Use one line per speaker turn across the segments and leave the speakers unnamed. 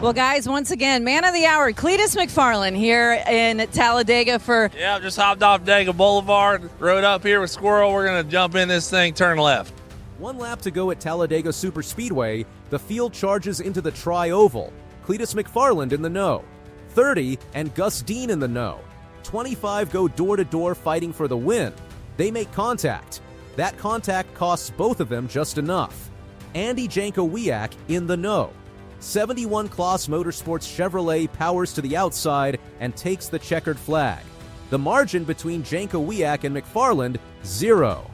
Well, guys, once again, man of the hour, Cleetus McFarland here in Talladega for...
Yeah, just hopped off Dega Boulevard, rode up here with Squirrel. We're going to jump in this thing, turn left.
1 lap to go at Talladega Superspeedway. The field charges into the tri-oval. Cleetus McFarland in the know. 30 and Gus Dean in the know. 25 go door-to-door fighting for the win. They make contact. That contact costs both of them just enough. Andy Jankowiak in the know. 71 Cleetus Motorsports Chevrolet powers to the outside and takes the checkered flag. The margin between Jankowiak and McFarland, 0.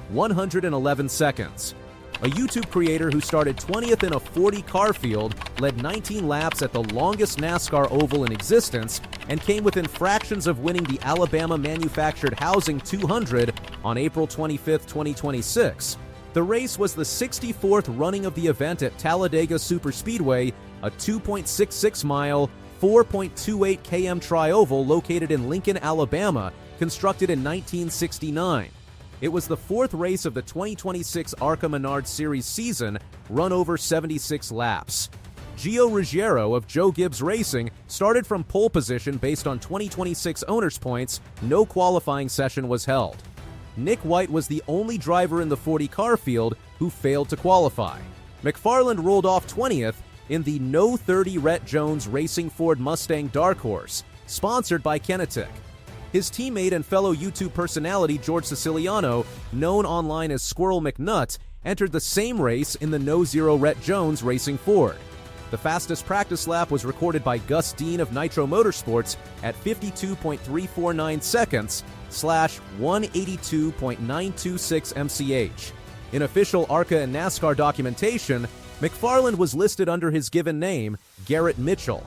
111 seconds. A YouTube creator who started 20th in a 40-car field, led 19 laps at the longest NASCAR oval in existence, and came within fractions of winning the Alabama-manufactured Housing 200 on April 25, 2026. The race was the 64th running of the event at Talladega Superspeedway, a 2.66-mile, 4.28 km tri-oval located in Lincoln, Alabama, constructed in 1969. It was the 4th race of the 2026 ARCA Menards Series season, run over 76 laps. Gio Ruggiero of Joe Gibbs Racing started from pole position based on 2026 owners' points. No qualifying session was held. Nick White was the only driver in the 40-car field who failed to qualify. McFarland rolled off 20th in the No 30 Rette Jones Racing Ford Mustang Dark Horse, sponsored by Kinetic. His teammate and fellow YouTube personality George Siciliano, known online as Squirrel McNutt, entered the same race in the No 0 Rette Jones Racing Ford. The fastest practice lap was recorded by Gus Dean of Nitro Motorsports at 52.349 seconds /182.926 MCH. In official ARCA and NASCAR documentation, McFarland was listed under his given name, Garrett Mitchell.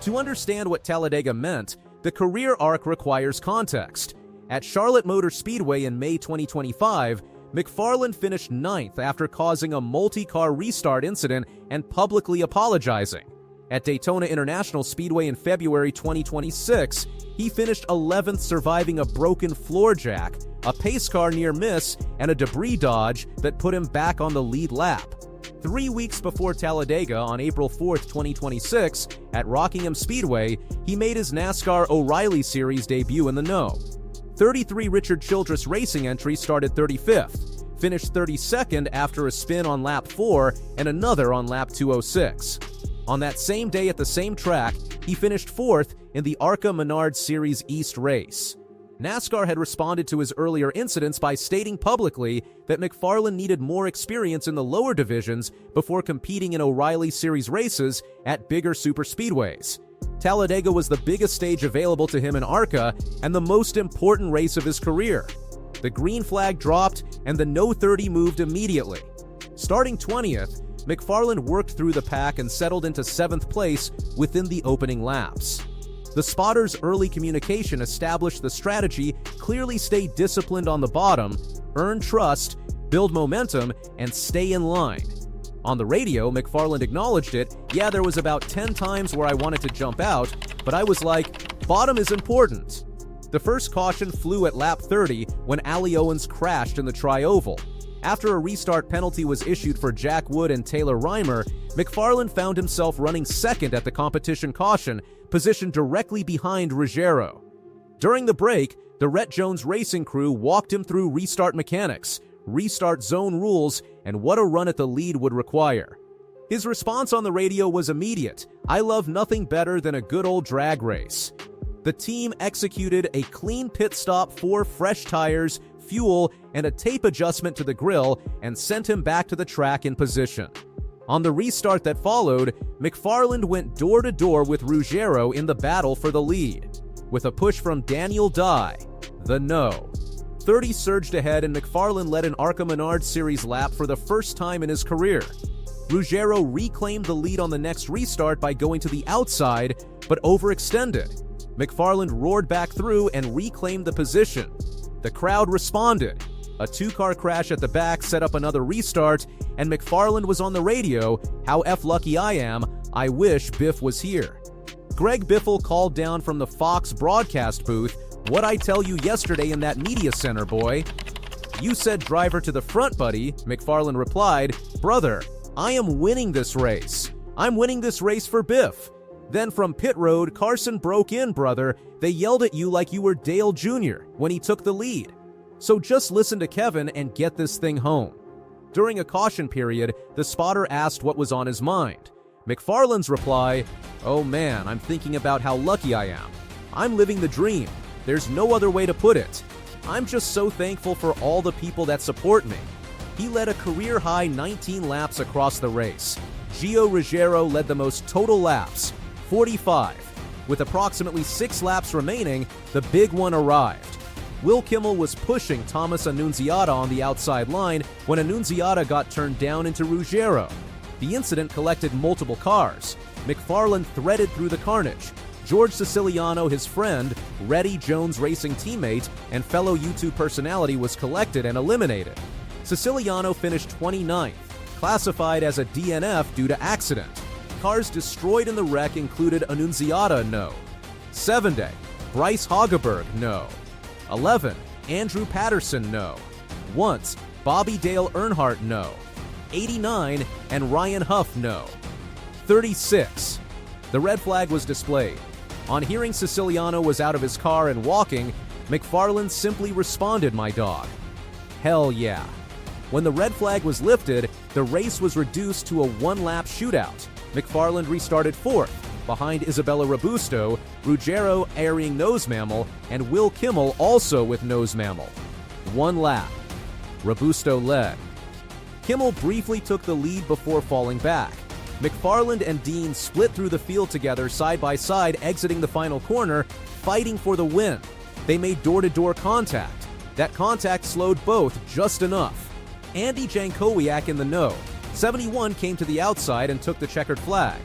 To understand what Talladega meant, the career arc requires context. At Charlotte Motor Speedway in May 2025, McFarland finished 9th after causing a multi-car restart incident and publicly apologizing. At Daytona International Speedway in February 2026, he finished 11th, surviving a broken floor jack, a pace car near miss, and a debris dodge that put him back on the lead lap. 3 weeks before Talladega, on April 4, 2026, at Rockingham Speedway, he made his NASCAR O'Reilly Series debut in the know. 33 Richard Childress Racing entry started 35th, finished 32nd after a spin on lap 4 and another on lap 206. On that same day at the same track, he finished 4th in the ARCA Menards Series East race. NASCAR had responded to his earlier incidents by stating publicly that McFarland needed more experience in the lower divisions before competing in O'Reilly Series races at bigger superspeedways. Talladega was the biggest stage available to him in ARCA and the most important race of his career. The green flag dropped and the No 30 moved immediately. Starting 20th, McFarland worked through the pack and settled into 7th place within the opening laps. The spotters' early communication established the strategy: clearly stay disciplined on the bottom, earn trust, build momentum, and stay in line. On the radio, McFarland acknowledged it. Yeah, there was about 10 times where I wanted to jump out, but I was like, bottom is important. The first caution flew at lap 30 when Allie Owens crashed in the tri-oval. After a restart penalty was issued for Jack Wood and Taylor Reimer, McFarland found himself running second at the competition caution, positioned directly behind Ruggiero. During the break, the Rette Jones Racing crew walked him through restart mechanics, restart zone rules, and what a run at the lead would require. His response on the radio was immediate: "I love nothing better than a good old drag race." The team executed a clean pit stop, 4 fresh tires, fuel, and a tape adjustment to the grille, and sent him back to the track in position. On the restart that followed, McFarland went door-to-door with Ruggiero in the battle for the lead. With a push from Daniel Dye, the no. 30 surged ahead and McFarland led an ARCA Menards Series lap for the first time in his career. Ruggiero reclaimed the lead on the next restart by going to the outside, but overextended. McFarland roared back through and reclaimed the position. The crowd responded. A 2-car crash at the back set up another restart, and McFarland was on the radio: "How F lucky I am, I wish Biff was here." Greg Biffle called down from the Fox broadcast booth, "What'd I tell you yesterday in that media center, boy?" "You said driver to the front, buddy," McFarland replied. "Brother, I am winning this race." I'm winning this race for Biff. Then from pit road, Carson broke in, brother. They yelled at you like you were Dale Jr. when he took the lead. So just listen to Kevin and get this thing home. During a caution period, the spotter asked what was on his mind. McFarland's reply, "Oh man, I'm thinking about how lucky I am. I'm living the dream. There's no other way to put it. I'm just so thankful for all the people that support me." He led a career-high 19 laps across the race. Gio Ruggiero led the most total laps, 45. With approximately 6 laps remaining, the big one arrived. Will Kimmel was pushing Thomas Annunziata on the outside line when Annunziata got turned down into Ruggiero. The incident collected multiple cars. McFarland threaded through the carnage. George Siciliano, his friend, Rette Jones' racing teammate, and fellow YouTube personality was collected and eliminated. Siciliano finished 29th, classified as a DNF due to accident. Cars destroyed in the wreck included Annunziata, no. 7-day, Bryce Hageberg, no. 11, Andrew Patterson, no. Once, Bobby Dale Earnhardt, no. 89, and Ryan Huff, no. 36. The red flag was displayed. On hearing Siciliano was out of his car and walking, McFarland simply responded, "My dog." Hell yeah. When the red flag was lifted, the race was reduced to a one-lap shootout. McFarland restarted 4th, behind Isabella Robusto, Ruggiero airing nose mammal, and Will Kimmel also with nose mammal. 1 lap. Robusto led. Kimmel briefly took the lead before falling back. McFarland and Dean split through the field together side by side, exiting the final corner, fighting for the win. They made door-to-door contact. That contact slowed both just enough. Andy Jankowiak in the no. 71 came to the outside and took the checkered flag.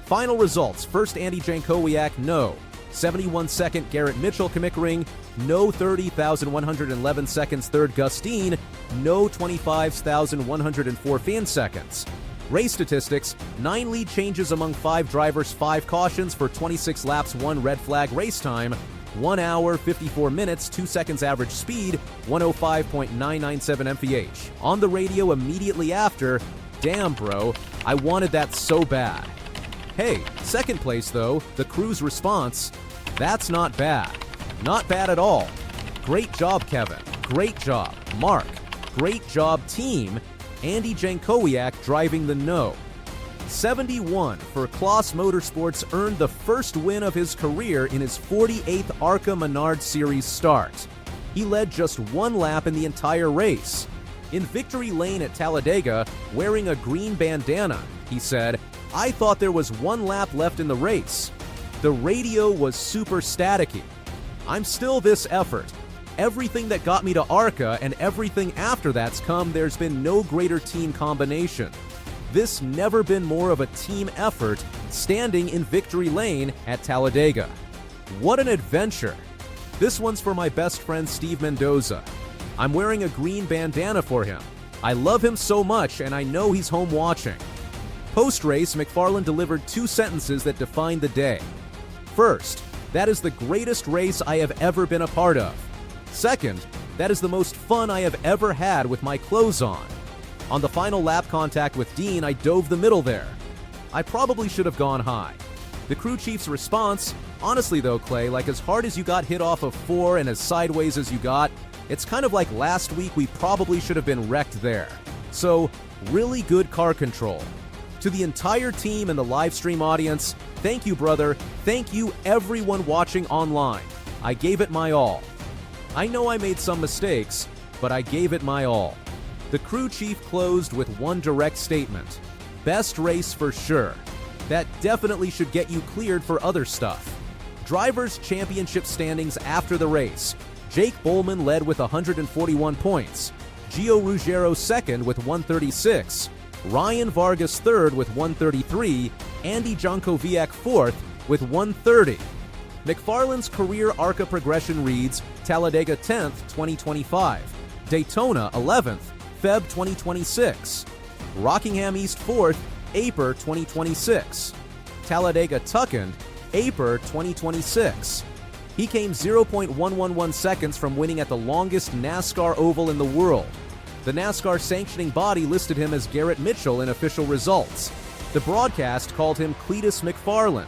Final results: first Andy Jankowiak, no. 71 second Garrett Mitchell commickering, no 30,111 seconds. Third Gus Dean, no 25,104 fan seconds. Race statistics: 9 lead changes among 5 drivers, 5 cautions for 26 laps, 1 red flag. Race time: 1 hour, 54 minutes, 2 seconds average speed, 105.997 mph. On the radio immediately after, "Damn bro, I wanted that so bad." Hey, second place though, the crew's response: "That's not bad. Not bad at all. Great job, Kevin. Great job, Mark. Great job, team." Andy Jankowiak driving the no. 71 for Cleetus Motorsports earned the first win of his career in his 48th ARCA Menards Series start. He led just 1 lap in the entire race. In victory lane at Talladega, wearing a green bandana, he said, "I thought there was 1 lap left in the race. The radio was super staticky. I'm still this effort. Everything that got me to ARCA and everything after that's come, there's been no greater team combination. This never been more of a team effort, standing in victory lane at Talladega. What an adventure." This one's for my best friend Steve Mendoza. "I'm wearing a green bandana for him. I love him so much and I know he's home watching." Post-race, McFarland delivered 2 sentences that defined the day. First, "That is the greatest race I have ever been a part of." Second, "That is the most fun I have ever had with my clothes on." On the final lap contact with Dean, "I dove the middle there. I probably should have gone high." The crew chief's response: "Honestly though, Clay, like as hard as you got hit off of 4 and as sideways as you got, it's kind of like last week we probably should have been wrecked there. So, really good car control." To the entire team and the live stream audience, thank you, brother. Thank you, everyone watching online. I gave it my all. I know I made some mistakes, but I gave it my all. The crew chief closed with one direct statement: "Best race for sure. That definitely should get you cleared for other stuff." Drivers' championship standings after the race: Jake Bowman led with 141 points, Gio Ruggiero second with 136, Ryan Vargas third with 133, Andy Jankowiak fourth with 130. McFarland's career ARCA progression reads: Talladega 10th, 2025, Daytona 11th, Feb 2026, Rockingham East 4th, April 2026, Talladega Tucson, April 2026. He came 0.111 seconds from winning at the longest NASCAR oval in the world. The NASCAR sanctioning body listed him as Garrett Mitchell in official results. The broadcast called him Cleetus McFarland,